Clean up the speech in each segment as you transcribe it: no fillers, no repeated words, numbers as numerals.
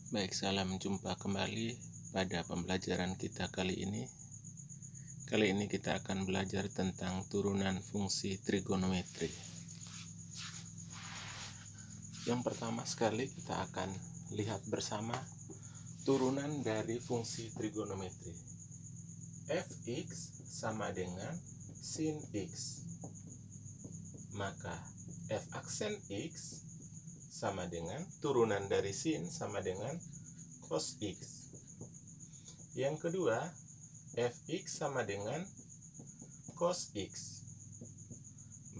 Baik, salam jumpa kembali pada pembelajaran kita kali ini. Kali ini kita akan belajar tentang turunan fungsi trigonometri. Yang pertama sekali kita akan lihat bersama turunan dari fungsi trigonometri. Fx sama dengan sin x. Maka f aksen x sama dengan turunan dari sin sama dengan cos x. Yang kedua, fx sama dengan cos x.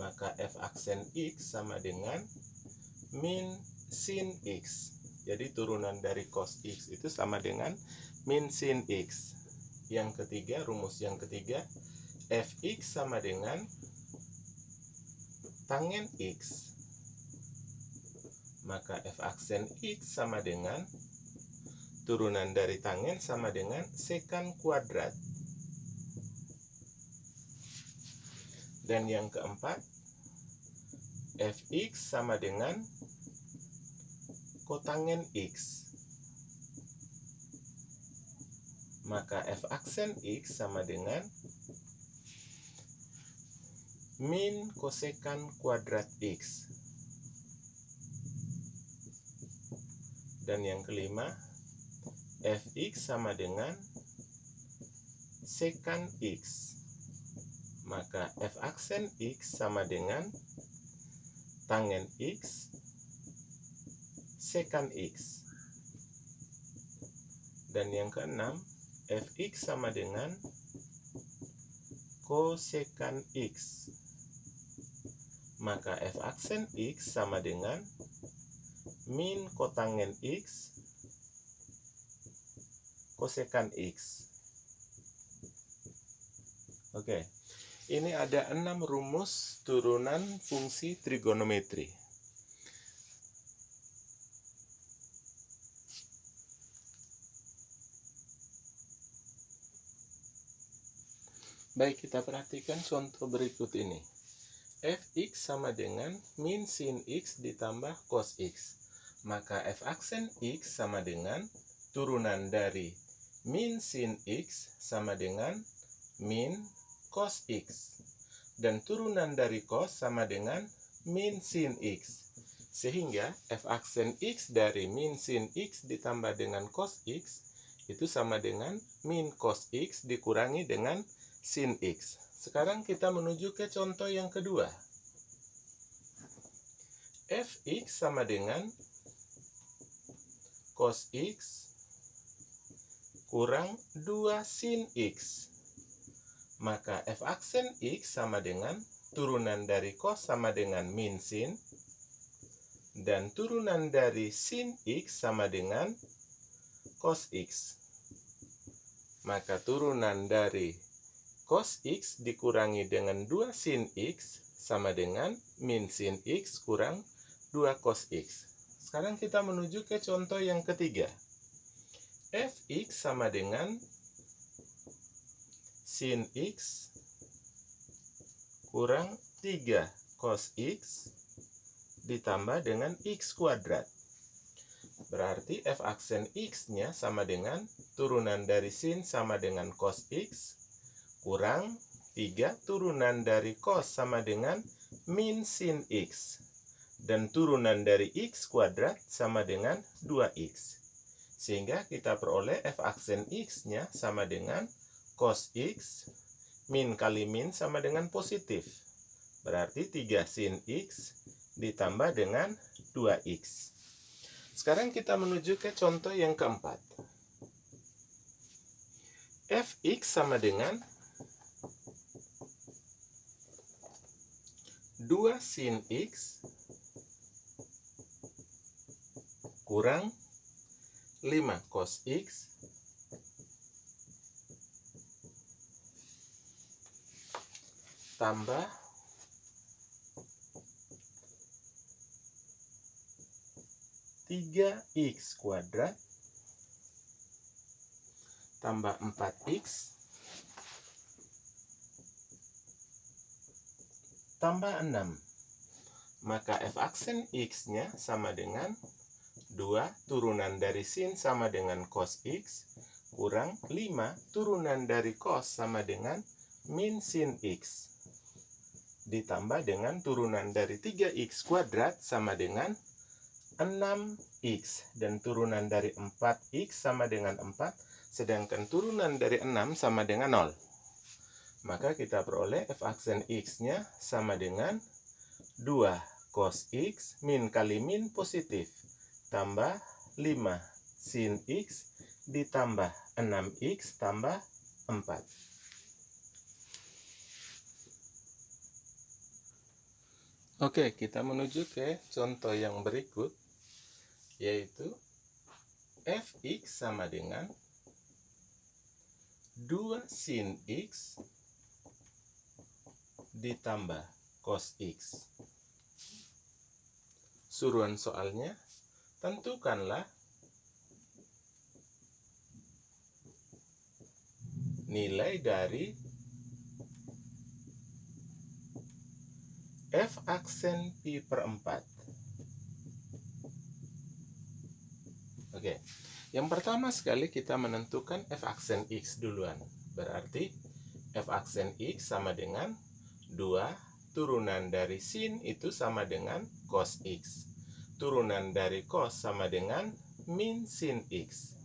Maka f aksen x sama dengan min sin x. Jadi turunan dari cos x itu sama dengan min sin x. Yang ketiga, rumus yang ketiga, fx sama dengan tangen x. Maka f aksen x sama dengan turunan dari tangen sama dengan sekan kuadrat. Dan yang keempat, fx sama dengan kotangen x. Maka f aksen x sama dengan min kosekan kuadrat x. Dan yang kelima, fx sama dengan sekan x. Maka f aksen x sama dengan tangen x sekan x. Dan yang keenam, fx sama dengan kosekan x. Maka f aksen x sama dengan min kotangen x kosekan x. Oke, ini ada 6 rumus turunan fungsi trigonometri. Baik, kita perhatikan contoh berikut ini. Fx sama dengan min sin x ditambah cos x. Maka f aksen x sama dengan turunan dari min sin x sama dengan min cos x. Dan turunan dari cos sama dengan min sin x. Sehingga f aksen x dari min sin x ditambah dengan cos x itu sama dengan min cos x dikurangi dengan sin x. Sekarang kita menuju ke contoh yang kedua. Fx sama dengan cos x kurang 2 sin x. Maka f aksen x sama dengan turunan dari cos sama dengan min sin. Dan turunan dari sin x sama dengan cos x. Maka turunan dari cos x dikurangi dengan 2 sin x sama dengan min sin x kurang 2 cos x. Sekarang kita menuju ke contoh yang ketiga. Fx sama dengan sin x kurang 3 cos x ditambah dengan x kuadrat. Berarti f aksen x-nya sama dengan turunan dari sin sama dengan cos x kurang 3 turunan dari cos sama dengan min sin x. Dan turunan dari x kuadrat sama dengan 2x. Sehingga kita peroleh f aksen x-nya sama dengan cos x min kali min sama dengan positif. Berarti 3 sin x ditambah dengan 2x. Sekarang kita menuju ke contoh yang keempat. Fx sama dengan 2 sin x kurang 5 cos x tambah 3x kuadrat tambah 4x tambah 6. Maka f aksen x-nya sama dengan 2 turunan dari sin sama dengan cos X, kurang 5 turunan dari cos sama dengan min sin X, ditambah dengan turunan dari 3X kuadrat sama dengan 6X, dan turunan dari 4X sama dengan 4, sedangkan turunan dari 6 sama dengan 0. Maka kita peroleh f aksen X-nya sama dengan 2 cos X min kali min positif, tambah 5 sin X, ditambah 6X tambah 4. Oke, kita menuju ke contoh yang berikut, yaitu fx sama dengan 2 sin X ditambah cos X. Suruhan soalnya, tentukanlah nilai dari f aksen pi per 4. Oke, yang pertama sekali kita menentukan f aksen X duluan. Berarti f aksen X sama dengan 2 turunan dari sin itu sama dengan cos X. Turunan dari cos sama dengan min sin X.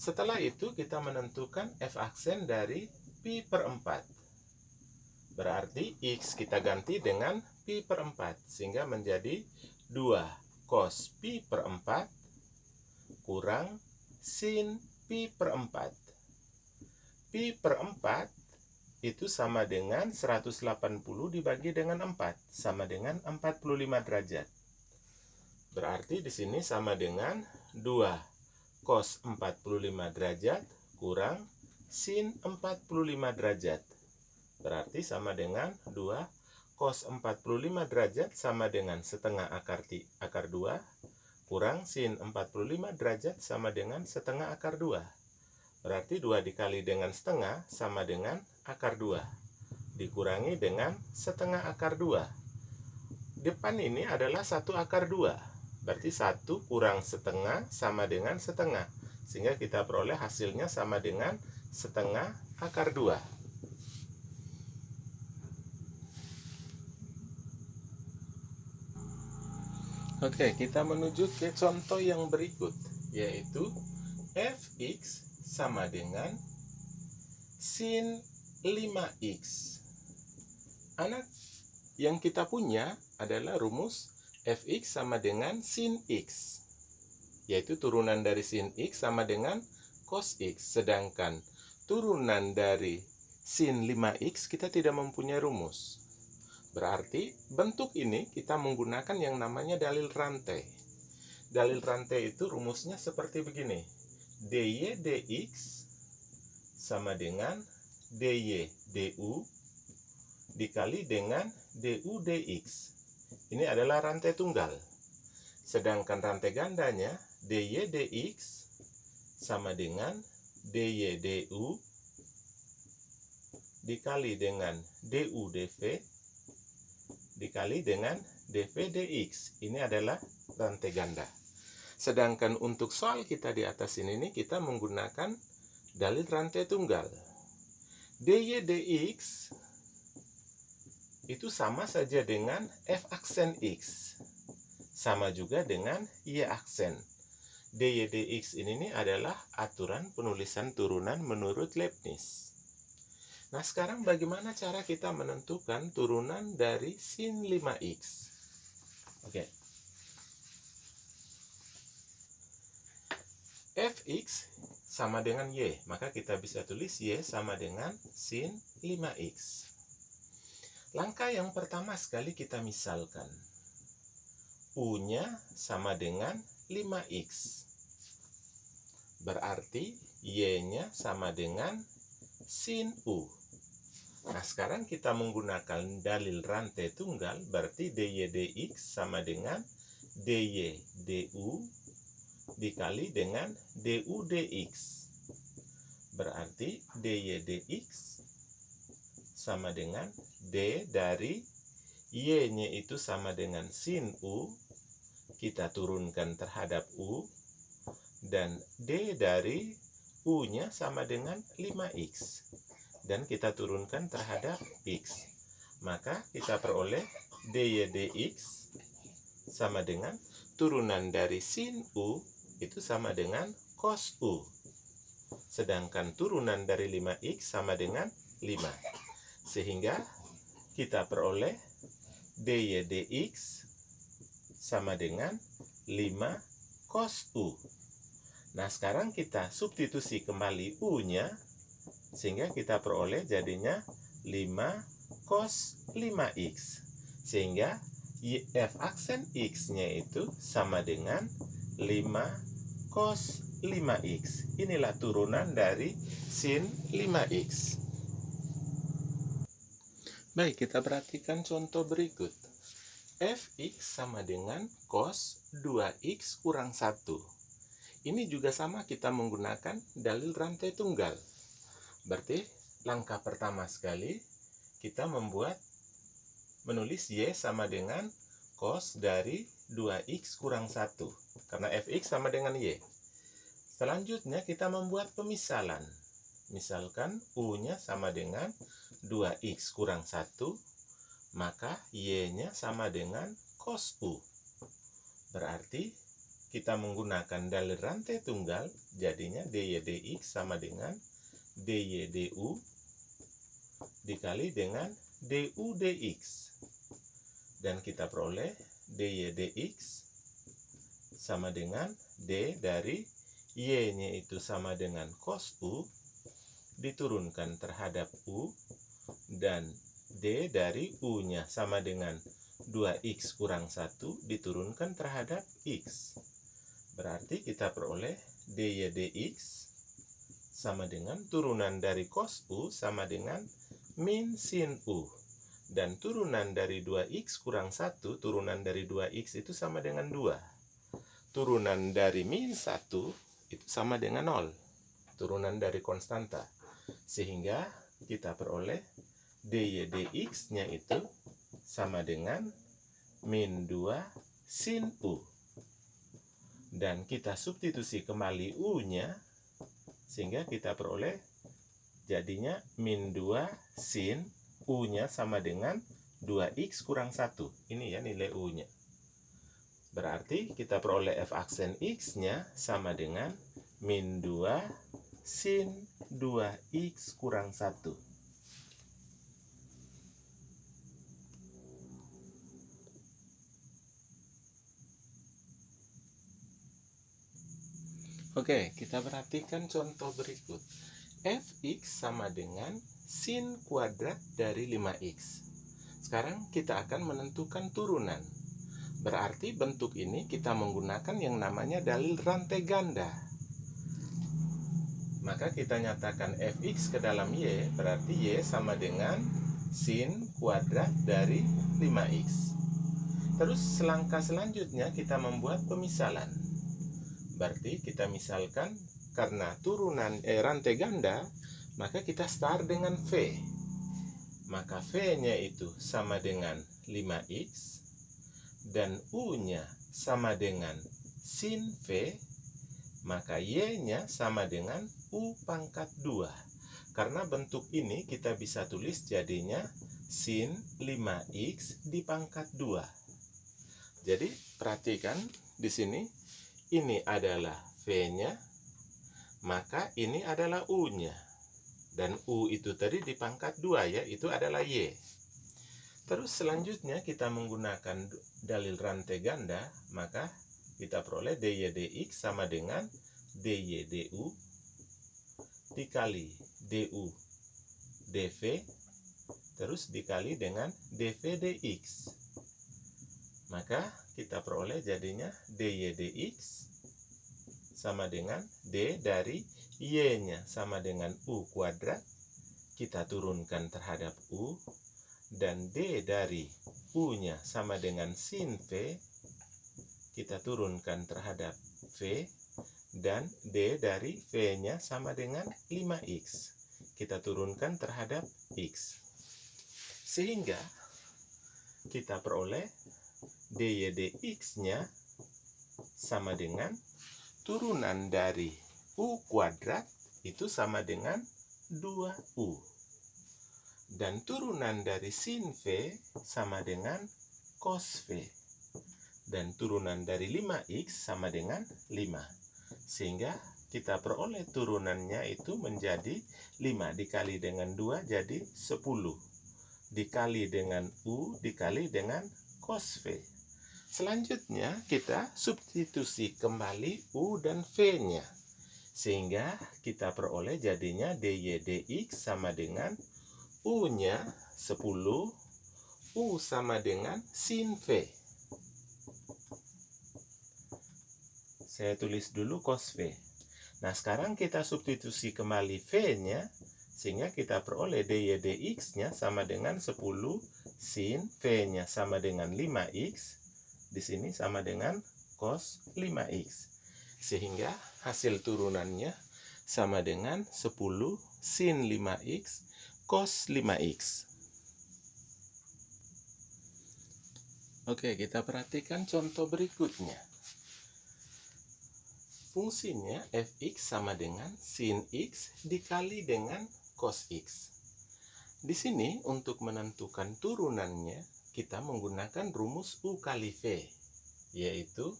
Setelah itu kita menentukan f aksen dari pi per 4. Berarti X kita ganti dengan pi per 4, sehingga menjadi 2 cos pi per 4 kurang sin pi per 4. Pi per 4 itu sama dengan 180 dibagi dengan 4, sama dengan 45 derajat. Berarti di sini sama dengan 2 cos 45 derajat kurang sin 45 derajat. Berarti sama dengan 2 cos 45 derajat sama dengan setengah akar 2 kurang sin 45 derajat sama dengan setengah akar 2. Berarti 2 dikali dengan setengah sama dengan akar 2. Dikurangi dengan setengah akar 2. Depan ini adalah 1 akar 2. Berarti 1 kurang setengah sama dengan setengah. Sehingga kita peroleh hasilnya sama dengan setengah akar 2. Oke, kita menuju ke contoh yang berikut, yaitu fx sama dengan sin 5x. Anak yang kita punya adalah rumus fx sama dengan sin x, yaitu turunan dari sin x sama dengan cos x. Sedangkan turunan dari sin 5x kita tidak mempunyai rumus. Berarti bentuk ini kita menggunakan yang namanya dalil rantai. Dalil rantai itu rumusnya seperti begini. dy dx sama dengan dy du dikali dengan du dx. Ini adalah rantai tunggal. Sedangkan rantai gandanya dy dx sama dengan dy du dikali dengan du dv dikali dengan dv dx. Ini adalah rantai ganda. Sedangkan untuk soal kita di atas ini kita menggunakan dalil rantai tunggal. dy dx itu sama saja dengan f aksen x, sama juga dengan y aksen. dy dx ini adalah aturan penulisan turunan menurut Leibniz. Nah, sekarang bagaimana cara kita menentukan turunan dari sin 5x? Oke. Fx sama dengan y, maka kita bisa tulis y sama dengan sin 5x. Langkah yang pertama sekali kita misalkan. U-nya sama dengan 5x. Berarti y-nya sama dengan sin U. Nah, sekarang kita menggunakan dalil rantai tunggal, berarti dy dx sama dengan dy du dikali dengan du dx. Berarti dy dx sama dengan d dari y-nya itu sama dengan sin U kita turunkan terhadap U, dan D dari U-nya sama dengan 5X. Dan kita turunkan terhadap X. Maka kita peroleh dy dx sama dengan turunan dari sin U itu sama dengan cos U. Sedangkan turunan dari 5X sama dengan 5. Sehingga kita peroleh dy dx sama dengan 5 cos U. Nah, sekarang kita substitusi kembali U-nya, sehingga kita peroleh jadinya 5 cos 5X. Sehingga f aksen X-nya itu sama dengan 5 cos 5X. Inilah turunan dari sin 5X. Baik, kita perhatikan contoh berikut. Fx sama dengan cos 2X kurang 1. Ini juga sama, kita menggunakan dalil rantai tunggal. Berarti langkah pertama sekali kita menulis Y sama dengan cos dari 2X kurang 1. Karena Fx sama dengan Y. Selanjutnya kita membuat pemisalan. Misalkan U-nya sama dengan 2X kurang 1, maka Y-nya sama dengan cos U. Berarti kita menggunakan dalil rantai tunggal, jadinya dy dx sama dengan dy du dikali dengan du dx. Dan kita peroleh dy dx sama dengan d dari y-nya itu sama dengan cos u diturunkan terhadap u, dan d dari u-nya sama dengan 2x kurang 1 diturunkan terhadap x. Berarti kita peroleh dy dx sama dengan turunan dari cos u sama dengan min sin u. Dan turunan dari 2x kurang 1, turunan dari 2x itu sama dengan 2. Turunan dari min 1 itu sama dengan 0. Turunan dari konstanta. Sehingga kita peroleh dy dx-nya itu sama dengan min 2 sin u. Dan kita substitusi kembali u-nya, sehingga kita peroleh jadinya min 2 sin u-nya sama dengan 2x kurang 1. Ini ya nilai u-nya. Berarti kita peroleh f aksen x-nya sama dengan min 2 sin 2x kurang 1. Oke, kita perhatikan contoh berikut. Fx sama dengan sin kuadrat dari 5x. Sekarang kita akan menentukan turunan. Berarti bentuk ini kita menggunakan yang namanya dalil rantai ganda. Maka kita nyatakan fx ke dalam y, berarti y sama dengan sin kuadrat dari 5x. Terus langkah selanjutnya kita membuat pemisalan. Berarti kita misalkan karena turunan rantai ganda, maka kita start dengan V. Maka V-nya itu sama dengan 5x dan U-nya sama dengan sin V, maka Y-nya sama dengan U pangkat 2. Karena bentuk ini kita bisa tulis jadinya sin 5x dipangkat 2. Jadi perhatikan di sini, ini adalah V-nya, maka ini adalah U-nya. Dan U itu tadi dipangkat 2 ya, itu adalah Y. Terus selanjutnya kita menggunakan dalil rantai ganda, maka kita peroleh dy dx sama dengan dy du dikali du dv, terus dikali dengan dv dx. Maka kita peroleh jadinya dy dx sama dengan d dari y-nya sama dengan u kuadrat, kita turunkan terhadap u, dan d dari u-nya sama dengan sin v, kita turunkan terhadap v, dan d dari v-nya sama dengan 5x, kita turunkan terhadap x. Sehingga kita peroleh dy dx-nya sama dengan turunan dari U kuadrat itu sama dengan 2U. Dan turunan dari sin V sama dengan cos V. Dan turunan dari 5X sama dengan 5. Sehingga kita peroleh turunannya itu menjadi 5 dikali dengan 2 jadi 10. Dikali dengan U dikali dengan cos V. Selanjutnya kita substitusi kembali U dan V-nya. Sehingga kita peroleh jadinya dy dx sama dengan U-nya 10, U sama dengan sin V. Saya tulis dulu cos V. Nah, sekarang kita substitusi kembali V-nya, sehingga kita peroleh dy dx-nya sama dengan 10 sin V-nya sama dengan 5x. Di sini sama dengan cos 5x. Sehingga hasil turunannya sama dengan 10 sin 5x cos 5x. Oke, kita perhatikan contoh berikutnya. Fungsinya fx sama dengan sin x dikali dengan cos x. Di sini untuk menentukan turunannya kita menggunakan rumus U kali V, yaitu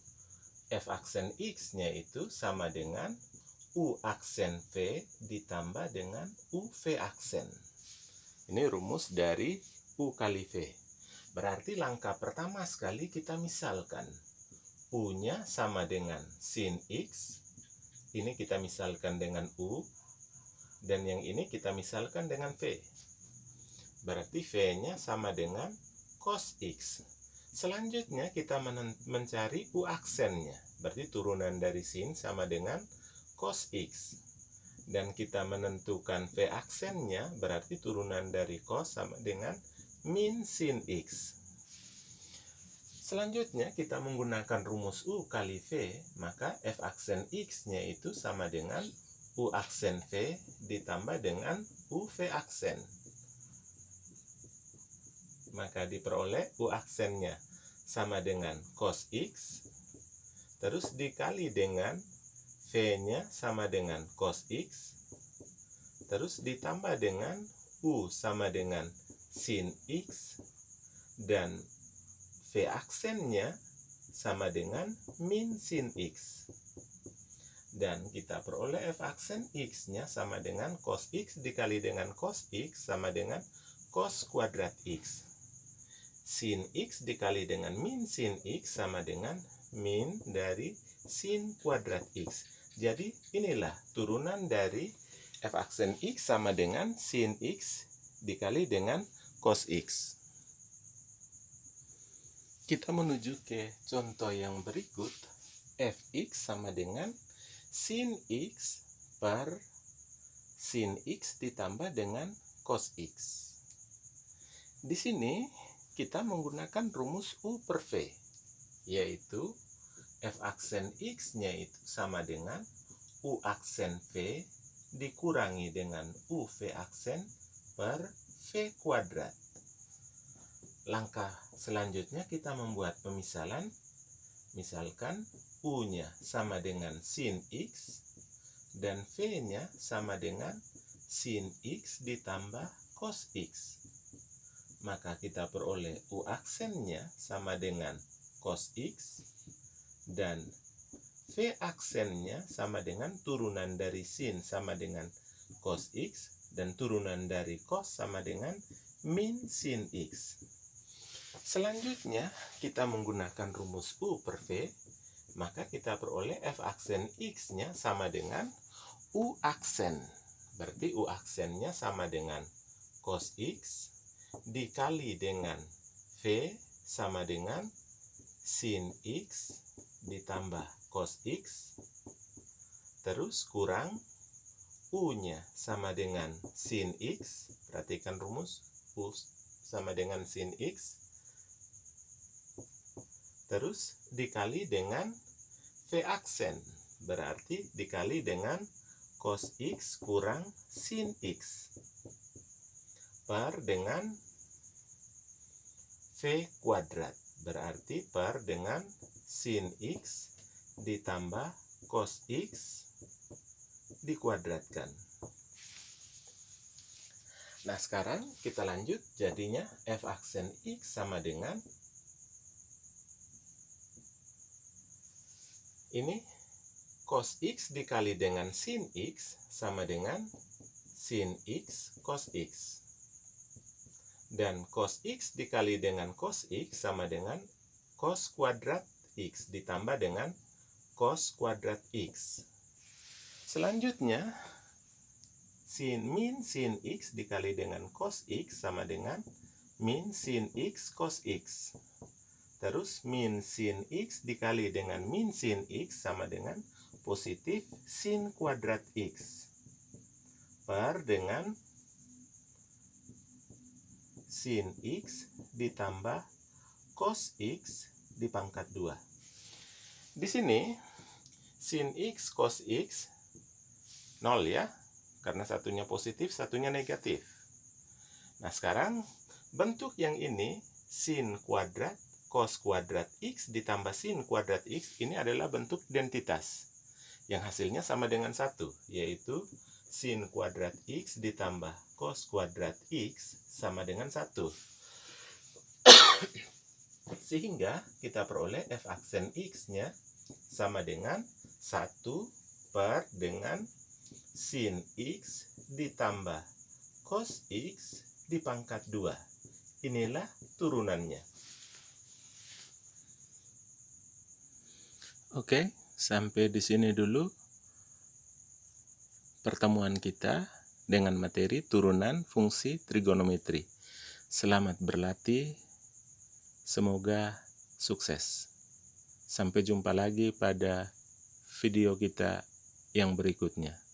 f aksen x-nya itu sama dengan U aksen V ditambah dengan U V aksen. Ini rumus dari U kali V. Berarti langkah pertama sekali kita misalkan U-nya sama dengan sin X, ini kita misalkan dengan U, dan yang ini kita misalkan dengan V. Berarti V-nya sama dengan cos X. Selanjutnya kita mencari U aksennya, berarti turunan dari sin sama dengan cos X. Dan kita menentukan V aksennya, berarti turunan dari cos sama dengan min sin X. Selanjutnya kita menggunakan rumus U kali V, maka f aksen X-nya itu sama dengan U aksen V ditambah dengan U V aksen. Maka diperoleh U aksennya sama dengan cos X, terus dikali dengan V-nya sama dengan cos X, terus ditambah dengan U sama dengan sin X, dan V aksennya sama dengan min sin X. Dan kita peroleh F aksen X-nya sama dengan cos X dikali dengan cos X sama dengan cos kuadrat X. Sin X dikali dengan min sin X sama dengan min dari sin kuadrat X. Jadi inilah turunan dari F aksen X sama dengan sin X dikali dengan cos X. Kita menuju ke contoh yang berikut. Fx sama dengan sin x per sin x ditambah dengan cos x. Di sini kita menggunakan rumus U per V, yaitu f aksen x-nya itu sama dengan U aksen V dikurangi dengan U V aksen per V kuadrat. Langkah selanjutnya kita membuat pemisalan. Misalkan U-nya sama dengan sin X dan V-nya sama dengan sin X ditambah cos X. Maka kita peroleh U aksennya sama dengan cos X dan V aksennya sama dengan turunan dari sin sama dengan cos X dan turunan dari cos sama dengan min sin X. Selanjutnya kita menggunakan rumus U per V, maka kita peroleh F aksen X-nya sama dengan U aksen. Berarti U aksennya sama dengan cos X dikali dengan V sama dengan sin X ditambah cos X, terus kurang U-nya sama dengan sin X. Perhatikan rumus U sama dengan sin X, terus dikali dengan V aksen, berarti dikali dengan cos X kurang sin X, per dengan V kuadrat, berarti per dengan sin X ditambah cos X dikuadratkan. Nah, sekarang kita lanjut, jadinya f aksen X sama dengan ini cos X dikali dengan sin X sama dengan sin X cos X. Dan cos X dikali dengan cos X sama dengan cos kuadrat X ditambah dengan cos kuadrat X. Selanjutnya, min sin X dikali dengan cos X sama dengan min sin X cos X. Terus min sin X dikali dengan min sin X sama dengan positif sin kuadrat X. Per dengan sin X ditambah cos X dipangkat 2. Di sini, sin X cos X 0 ya, karena satunya positif, satunya negatif. Nah, sekarang bentuk yang ini, sin kuadrat cos kuadrat X ditambah sin kuadrat X, ini adalah bentuk identitas. Yang hasilnya sama dengan 1, yaitu sin kuadrat X ditambah cos kuadrat X sama dengan 1. Sehingga kita peroleh f aksen X-nya sama dengan 1 per dengan sin X ditambah cos X dipangkat 2. Inilah turunannya. Oke, sampai di sini dulu pertemuan kita dengan materi turunan fungsi trigonometri. Selamat berlatih, semoga sukses. Sampai jumpa lagi pada video kita yang berikutnya.